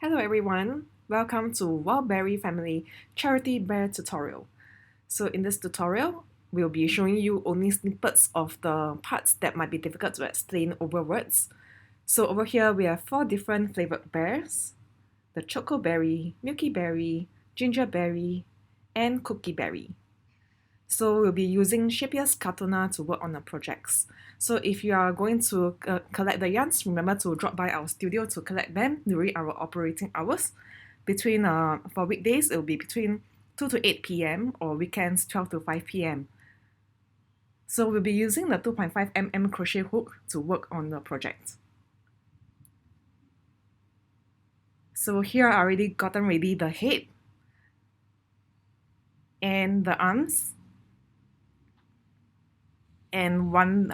Hello everyone, welcome to WildBeary Family Charity Bear tutorial. So in this tutorial, we'll be showing you only snippets of the parts that might be difficult to explain over words. So over here we have 4 different flavored bears: the Choco Berry, Milky Berry, Ginger Berry, and Cookie Berry. So we'll be using Shapier's Katana to work on the projects. So if you are going to collect the yarns, remember to drop by our studio to collect them during our operating hours. For weekdays, it will be between 2 to 8 p.m. or weekends 12 to 5 p.m. So we'll be using the 2.5 mm crochet hook to work on the project. So here I already gotten ready the head and the arms, and one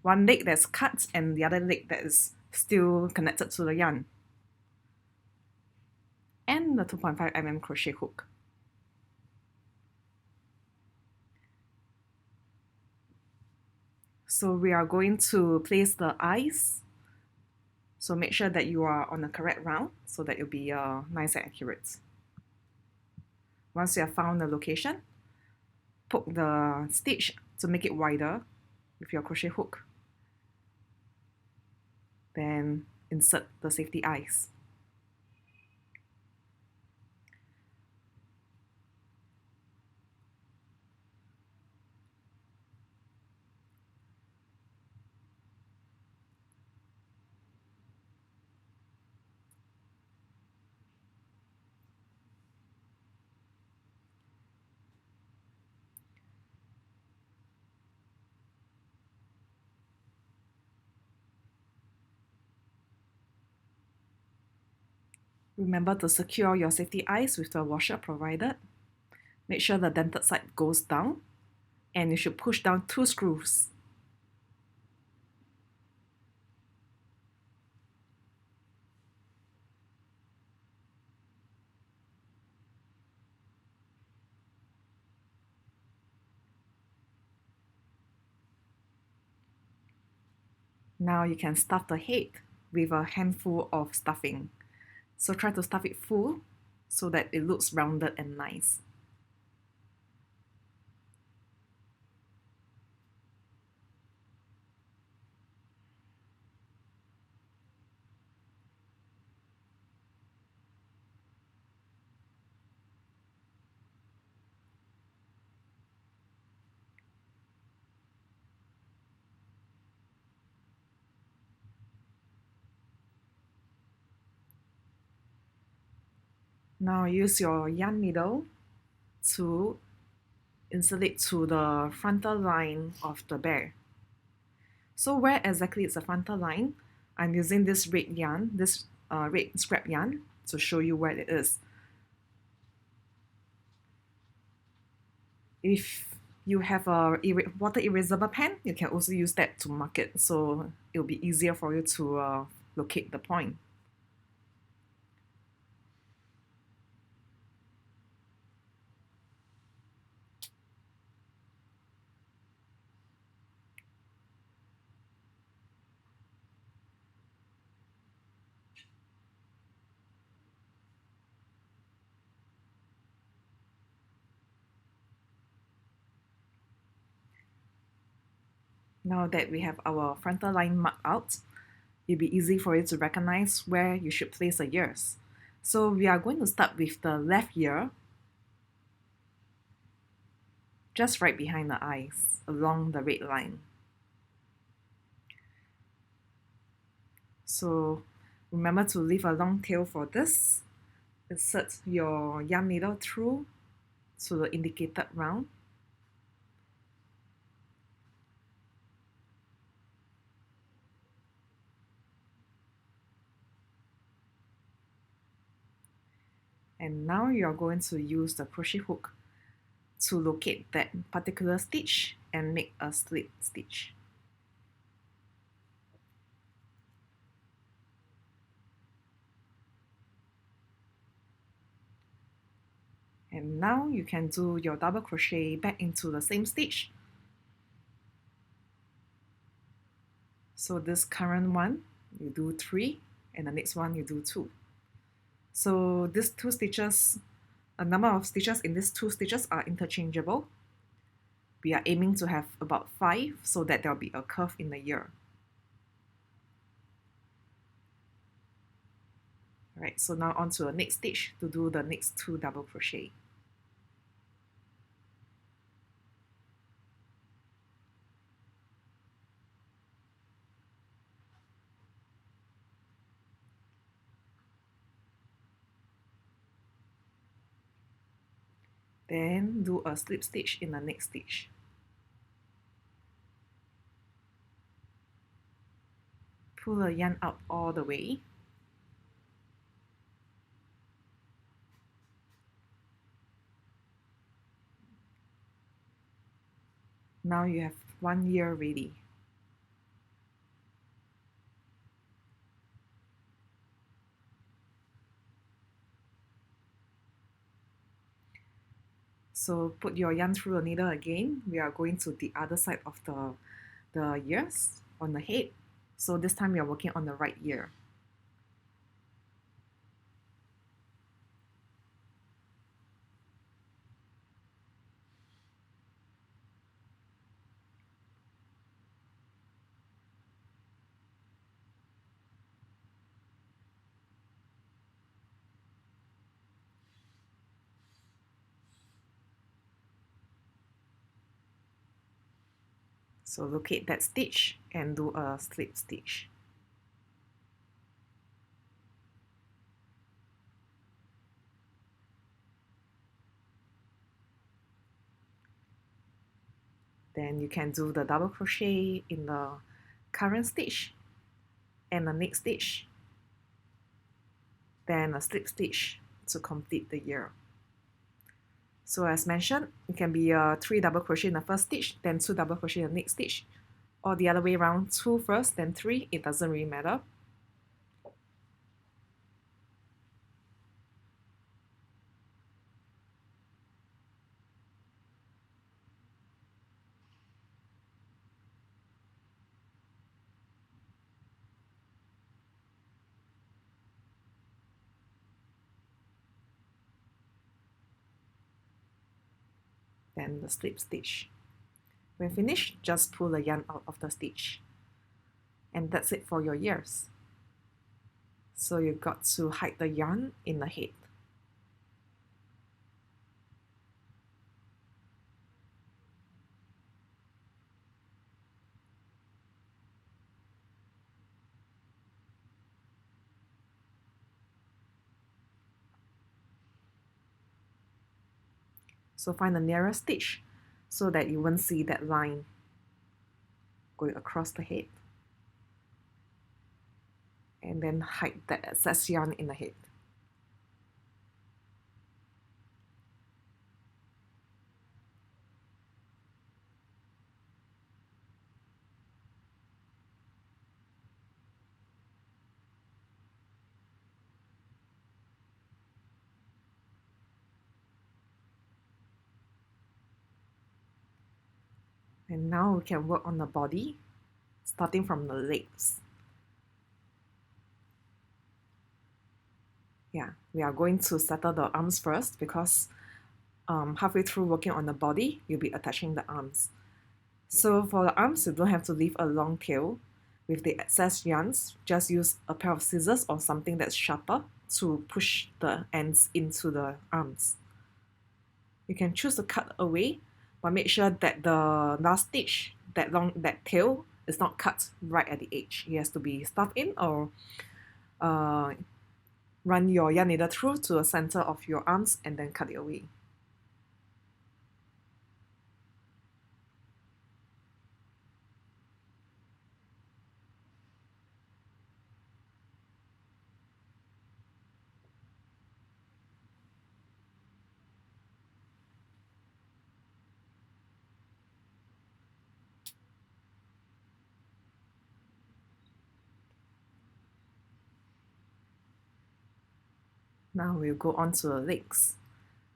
leg that's cut and the other leg that is still connected to the yarn, and the 2.5 mm crochet hook. So we are going to place the eyes, so make sure that you are on the correct round so that it'll be nice and accurate. Once you have found the location, poke the stitch to make it wider with your crochet hook, then insert the safety eyes. Remember to secure your safety eyes with the washer provided. Make sure the dented side goes down, and you should push down 2 screws. Now you can stuff the head with a handful of stuffing. So try to stuff it full so that it looks rounded and nice. Now use your yarn needle to insert it to the frontal line of the bear. So where exactly is the frontal line? I'm using this red yarn, this red scrap yarn, to show you where it is. If you have a water erasable pen, you can also use that to mark it, so it'll be easier for you to locate the point. Now that we have our frontal line marked out, it'll be easy for you to recognize where you should place the ears. So we are going to start with the left ear, just right behind the eyes, along the red line. So remember to leave a long tail for this. Insert your yarn needle through to the indicated round. And now you're going to use the crochet hook to locate that particular stitch and make a slip stitch. And now you can do your double crochet back into the same stitch. So this current one, you do 3, and the next one you do 2. So these two stitches, a number of stitches in these two stitches are interchangeable. We are aiming to have about 5 so that there will be a curve in the ear. Alright, so now on to the next stitch to do the next 2 double crochet. Then do a slip stitch in the next stitch. Pull the yarn out all the way. Now you have 1 ear ready. So put your yarn through the needle again. We are going to the other side of the ears on the head. So this time we are working on the right ear. So locate that stitch and do a slip stitch. Then you can do the double crochet in the current stitch and the next stitch, then a slip stitch to complete the ear. So as mentioned, it can be 3 double crochet in the first stitch, then 2 double crochet in the next stitch, or the other way around, 2 first, then 3, it doesn't really matter. Then the slip stitch. When finished, just pull the yarn out of the stitch. And that's it for your ears. So you got to hide the yarn in the head. So find the nearest stitch so that you won't see that line going across the head. And then hide that excess yarn in the head. And now we can work on the body, starting from the legs. Yeah, we are going to settle the arms first because halfway through working on the body, you'll be attaching the arms. So for the arms, you don't have to leave a long tail. With the excess yarns, just use a pair of scissors or something that's sharper to push the ends into the arms. You can choose to cut away, but make sure that the last stitch, that tail, is not cut right at the edge. It has to be stuffed in or run your yarn needle through to the center of your arms and then cut it away. Now we'll go on to the legs.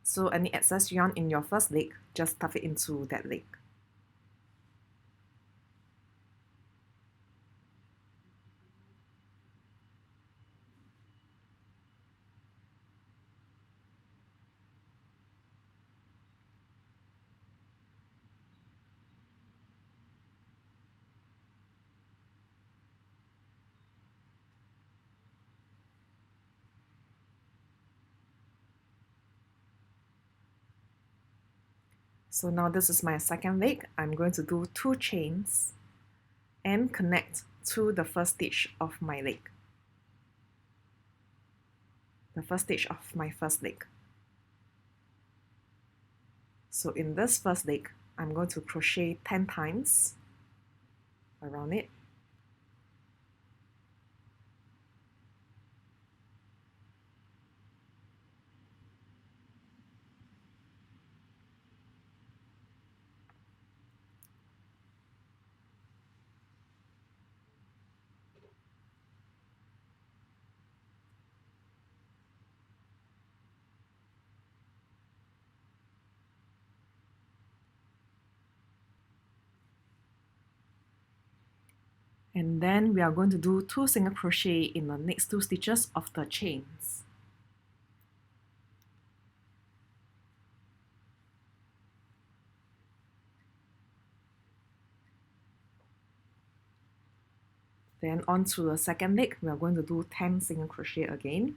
So any excess yarn in your first leg, just stuff it into that leg. So now this is my second leg. I'm going to do 2 chains and connect to the first stitch of my leg. The first stitch of my first leg. So in this first leg, I'm going to crochet 10 times around it. And then we are going to do 2 single crochet in the next 2 stitches of the chains. Then on to the second leg, we are going to do 10 single crochet again.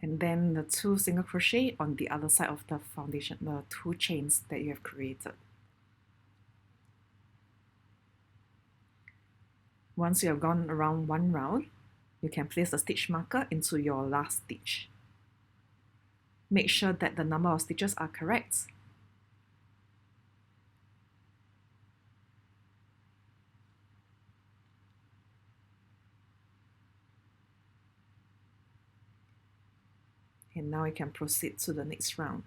And then the 2 single crochet on the other side of the foundation, the 2 chains that you have created. Once you have gone around 1 round, you can place the stitch marker into your last stitch. Make sure that the number of stitches are correct. And now you can proceed to the next round.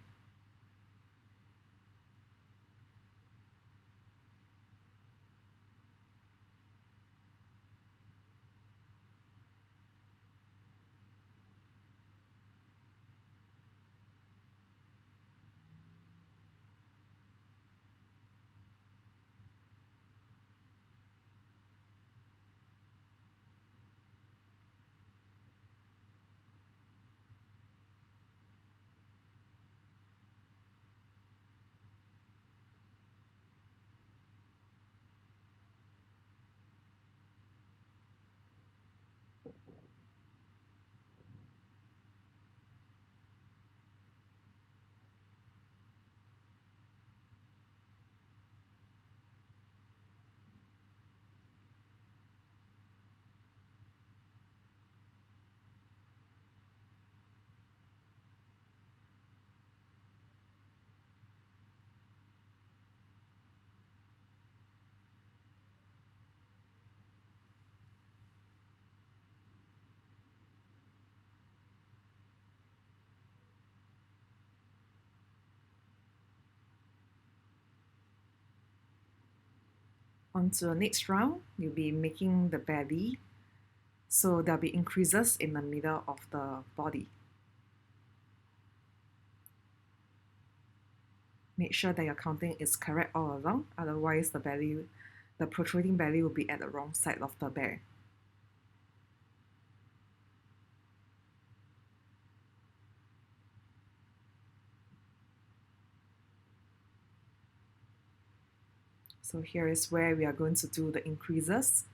On to the next round, you'll be making the belly. So there'll be increases in the middle of the body. Make sure that your counting is correct all along, otherwise the protruding belly will be at the wrong side of the bear. So here is where we are going to do the increases.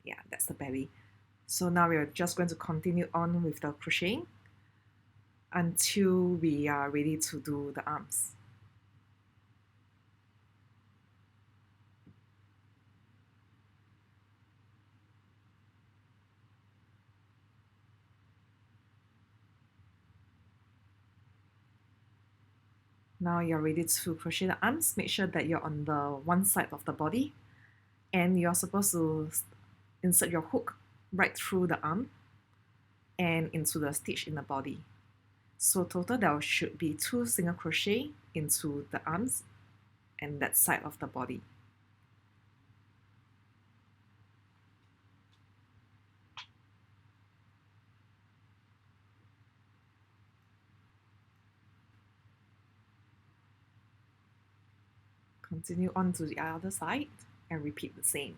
Yeah, that's the belly. So now we are just going to continue on with the crocheting until we are ready to do the arms. Now you're ready to crochet the arms. Make sure that you're on the one side of the body, and you're supposed to insert your hook right through the arm and into the stitch in the body. So total there should be 2 single crochet into the arms and that side of the body. Continue on to the other side and repeat the same.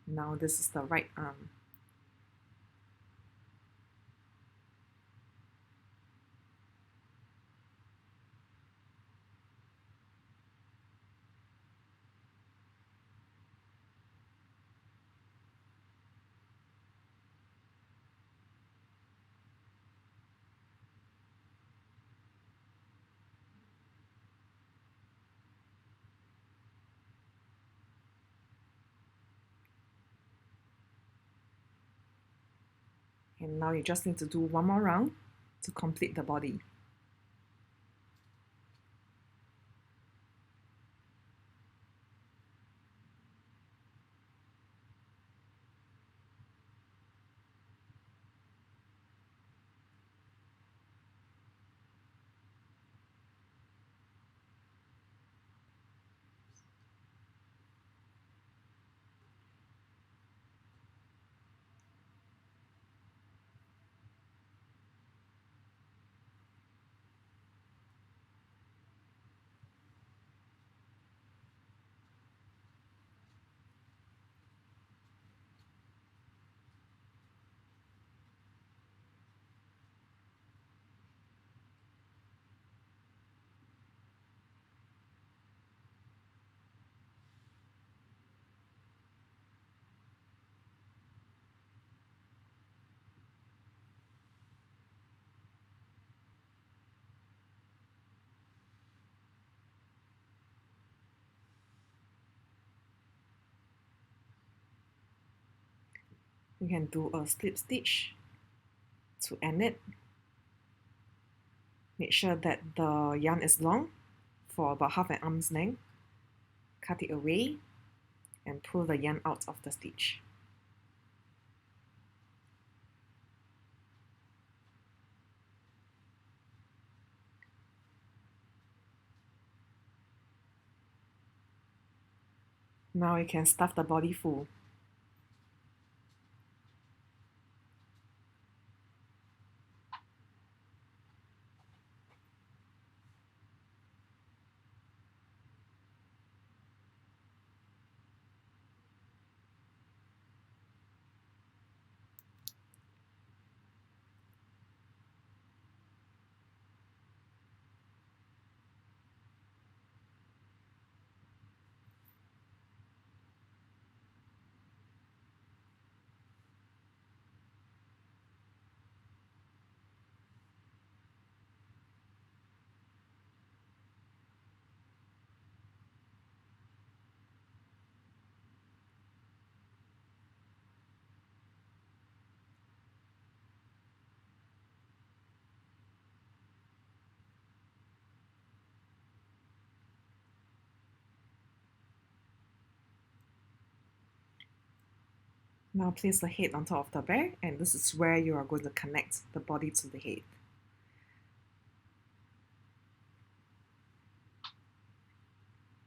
Now this is the right arm. And now you just need to do one more round to complete the body. You can do a slip stitch to end it. Make sure that the yarn is long for about half an arm's length. Cut it away and pull the yarn out of the stitch. Now you can stuff the body full. Now place the head on top of the bear, and this is where you are going to connect the body to the head.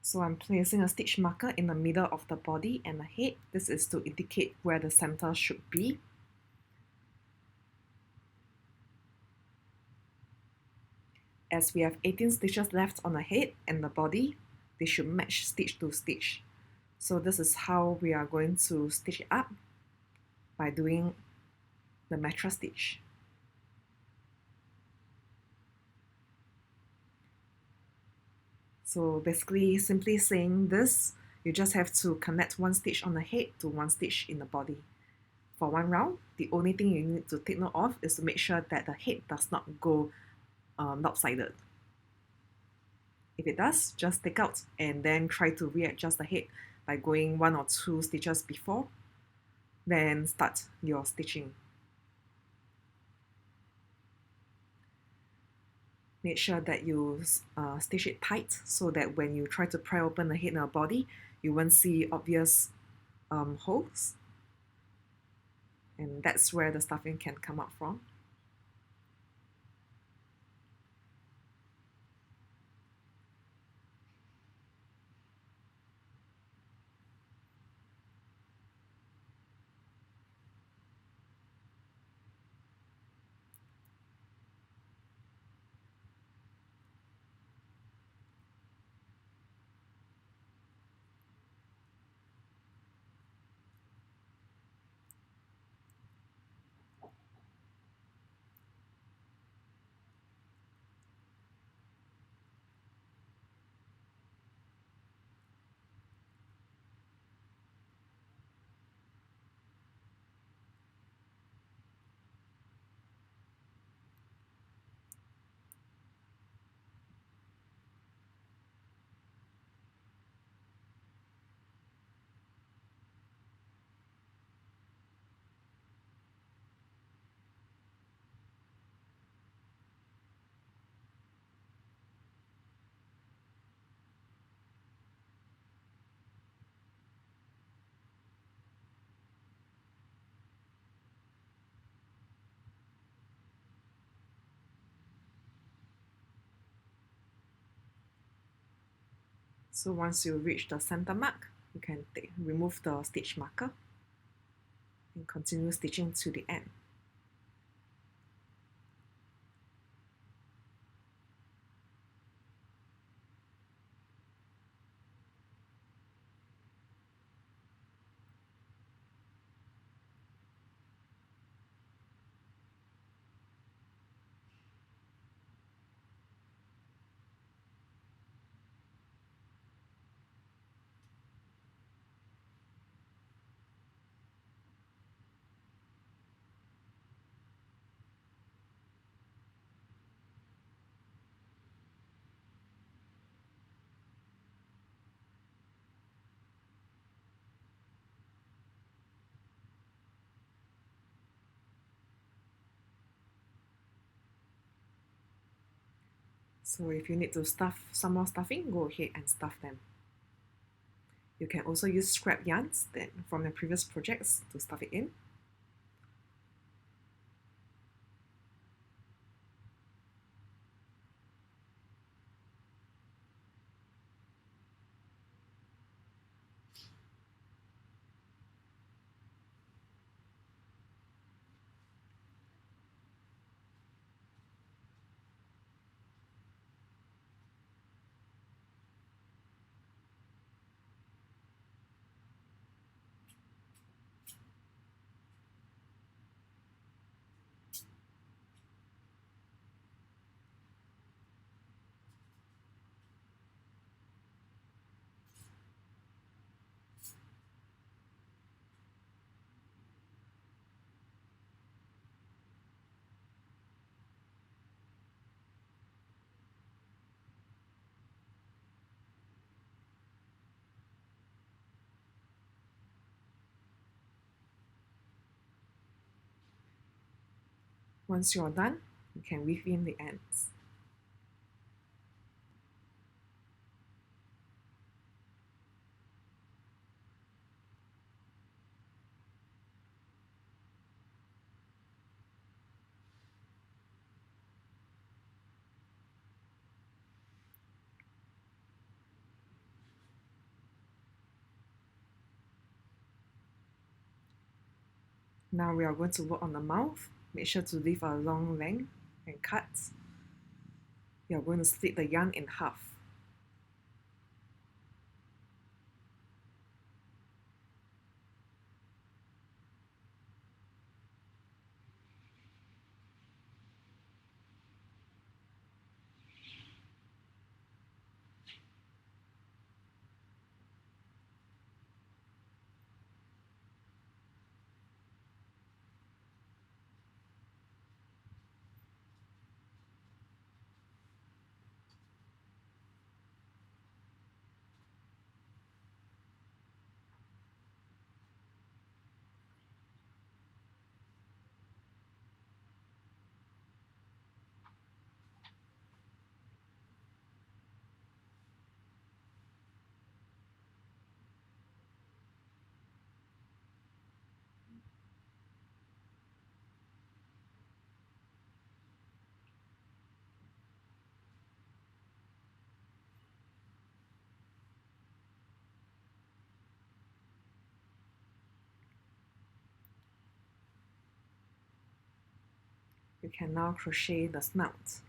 So I'm placing a stitch marker in the middle of the body and the head. This is to indicate where the center should be. As we have 18 stitches left on the head and the body, they should match stitch to stitch. So this is how we are going to stitch it up. by doing the mattress stitch. So basically, simply saying this, you just have to connect one stitch on the head to one stitch in the body. For one round, the only thing you need to take note of is to make sure that the head does not go lopsided. If it does, just take out and then try to readjust the head by going 1 or 2 stitches before, then start your stitching. Make sure that you stitch it tight so that when you try to pry open the head and the body, you won't see obvious holes. And that's where the stuffing can come out from. So once you reach the center mark, you can remove the stitch marker and continue stitching to the end. So if you need to stuff some more stuffing, go ahead and stuff them. You can also use scrap yarns from your previous projects to stuff it in. Once you're done, you can weave in the ends. Now we are going to work on the mouth. Make sure to leave a long length and cut. We are going to split the yarn in half. We can now crochet the snout.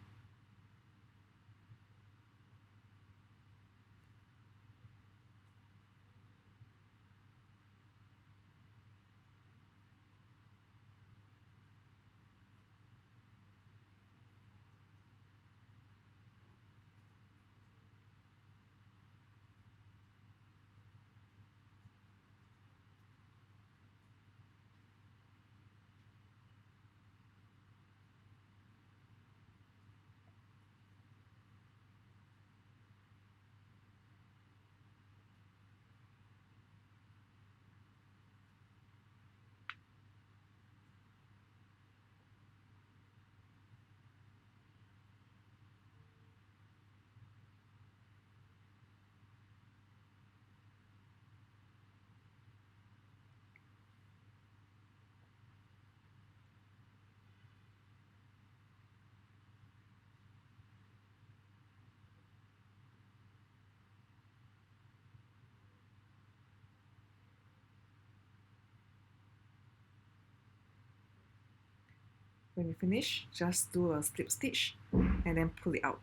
When you finish, just do a slip stitch and then pull it out.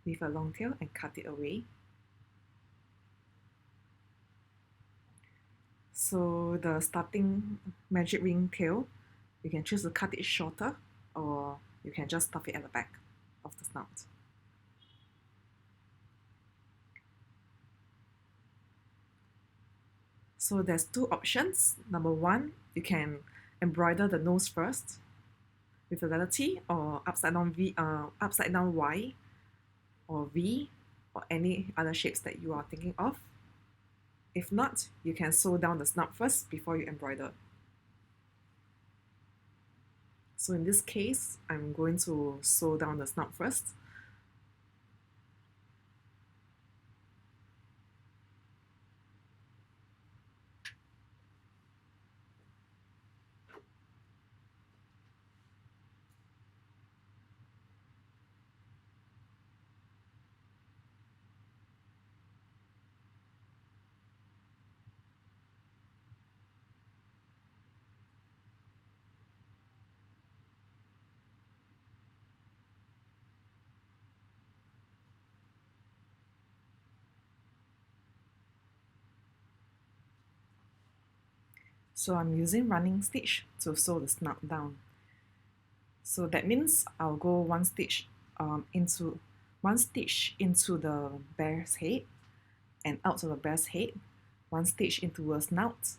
Leave a long tail and cut it away. So the starting magic ring tail, you can choose to cut it shorter, or you can just stuff it at the back of the snout. So there's two options. Number one, you can embroider the nose first with the letter T, or upside down Y, or V, or any other shapes that you are thinking of. If not, you can sew down the snout first before you embroider. So in this case, I'm going to sew down the snout first. So I'm using running stitch to sew the snout down. So that means I'll go one stitch into the bear's head and out of the bear's head, one stitch into a snout,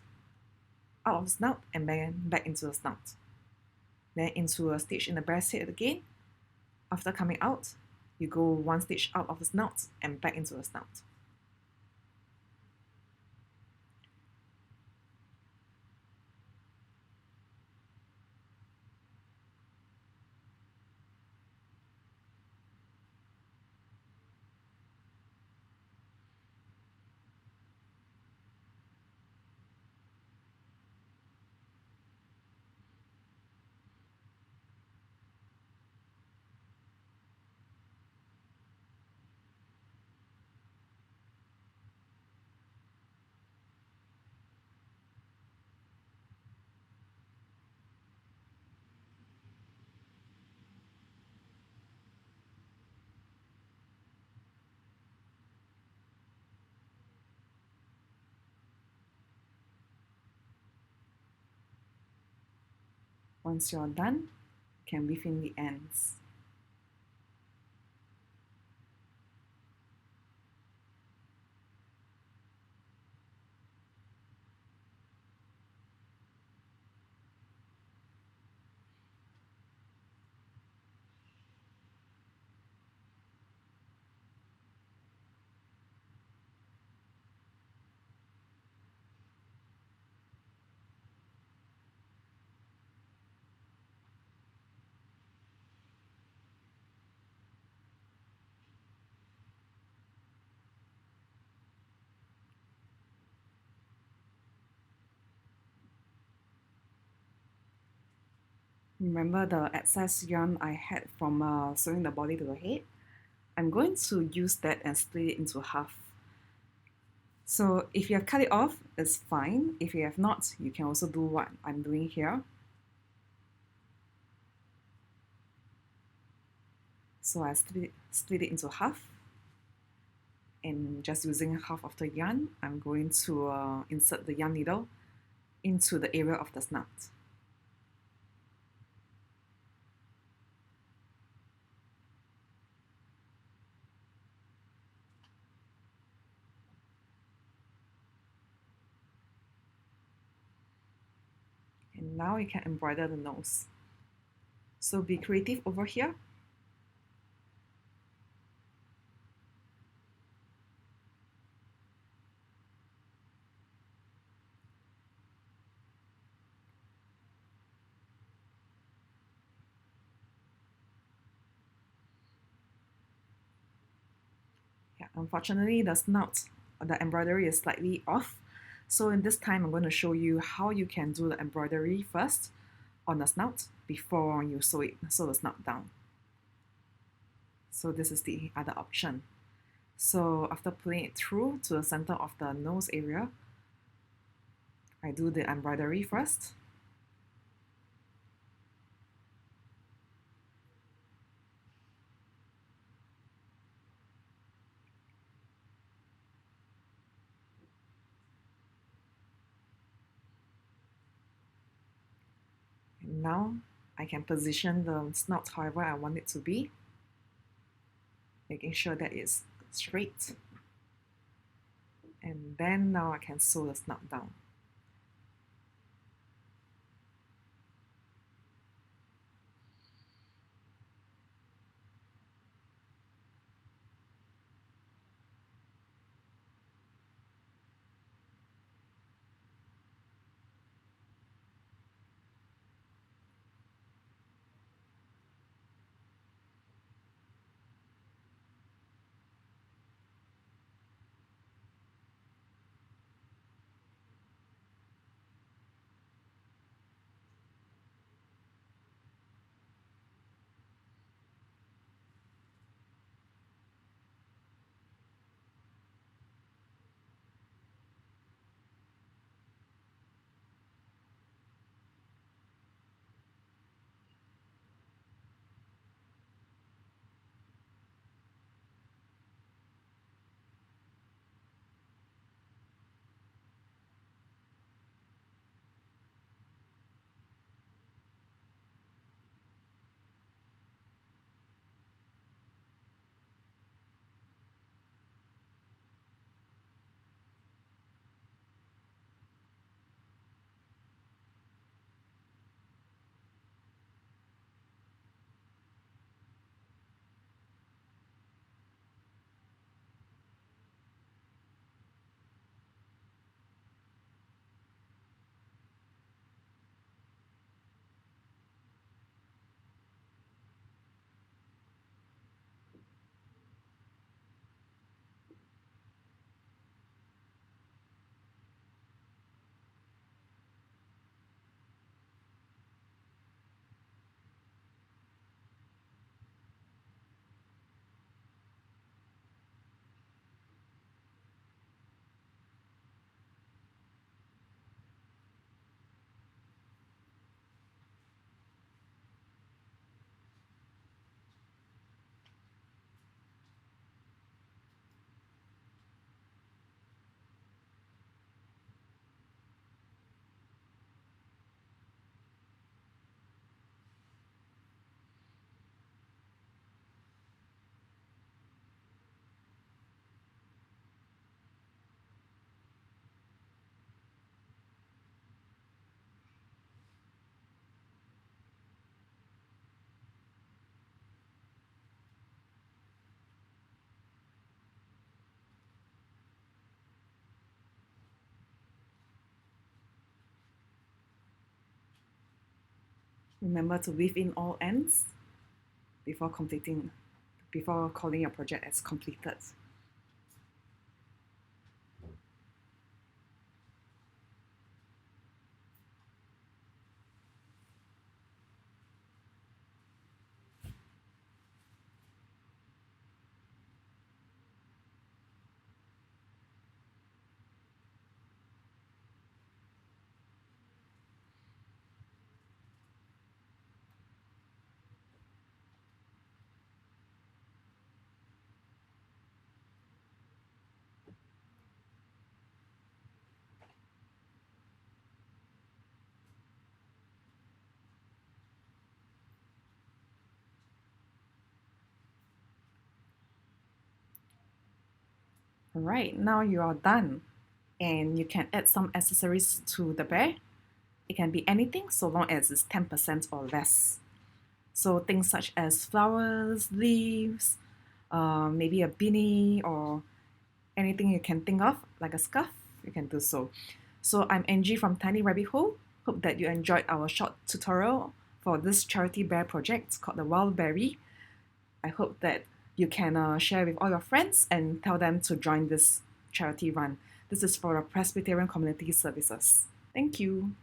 out of the snout, and then back into the snout. Then into a stitch in the bear's head again. After coming out, you go one stitch out of the snout and back into the snout. Once you're done, you can weave in the ends. Remember the excess yarn I had from sewing the body to the head? I'm going to use that and split it into half. So if you have cut it off, it's fine. If you have not, you can also do what I'm doing here. So I split it into half, and just using half of the yarn, I'm going to insert the yarn needle into the area of the snout. And now you can embroider the nose. So be creative over here. Yeah, unfortunately, the snout, the embroidery is slightly off. So in this time, I'm going to show you how you can do the embroidery first on the snout before you sew the snout down. So this is the other option. So after pulling it through to the center of the nose area, I do the embroidery first. And now I can position the snout however I want it to be, making sure that it's straight. And then now I can sew the snout down. Remember to weave in all ends before calling your project as completed. Alright, now you are done. And you can add some accessories to the bear. It can be anything so long as it's 10% or less. So things such as flowers, leaves, maybe a beanie or anything you can think of, like a scarf, you can do so. So I'm Angie from Tiny Rabbit Hole. Hope that you enjoyed our short tutorial for this charity bear project called the WildBeary. I hope that you can share with all your friends and tell them to join this charity run. This is for the Presbyterian Community Services. Thank you.